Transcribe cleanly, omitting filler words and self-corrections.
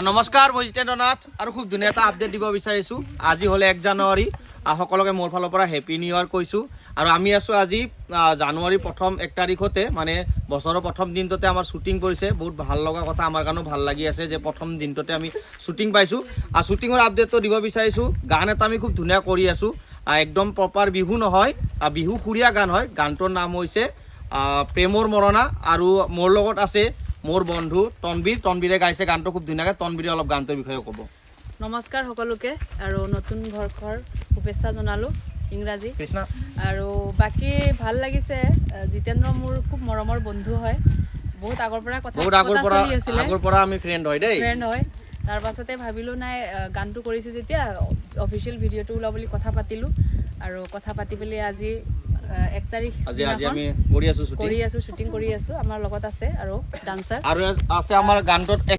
নমস্কাৰ মই জিতেন্দ্ৰনাথ আৰু খুব ধুনীয়া এটা আপডেট দিব বিচাৰিছো আজি হলে 1 জানুৱাৰী সকলোকে মোৰ ফালৰ পৰা হেপী নিউ ইয়াৰ কৈছো আৰু আমি আছো আজি জানুৱাৰী প্ৰথম 1 তাৰিখতে মানে বছৰৰ প্ৰথম দিনটোতে আমাৰ শুটিং কৰিছে বহুত ভাল লগা কথা আমাৰ কাৰণেও ভাল লাগি আছে যে প্ৰথম দিনটোতে আমি শুটিং পাইছো আৰু শুটিংৰ আপডেটটো দিব বিচাৰিছো গান এটা আমি খুব ধুনীয়া কৰি আছো একদম প্ৰপাৰ বিহু নহয় বিহু খুৰিয়া গান হয় গানটোৰ নাম হৈছে প্ৰেমৰ মৰণা আৰু মোৰ লগত আছে মোৰ বন্ধু তনবীৰে গাইছে গানটো খুব ধুনীয়াকৈ তনবীৰে অলপ গানটোৰ বিষয়ে ক'ব নমস্কাৰ সকলোকে আৰু নতুন ঘৰ শুভেচ্ছা জনালো ইংৰাজী কৃষ্ণ আৰু বাকি ভাল লাগিছে জিতেন্দ্ৰ মোৰ খুব মৰমৰ বন্ধু হয় বহুত আগৰ পৰা আমি ফ্ৰেণ্ড হয় দেই ফ্ৰেণ্ড হয় তাৰ পাছতে ভাবিলো নাই গানটো কৰিছে যেতিয়া অফিচিয়েল ভিডিঅ'টো ওলা বুলি কথা পাতিলো আৰু কথা পাতি পেলাই আজি 1 তাৰিখ আজি আমি কৰি আছো শুটিং কৰি আছো আমাৰ লগত আছে আৰু ডান্সাৰ আৰু আছে আমাৰ গানটোত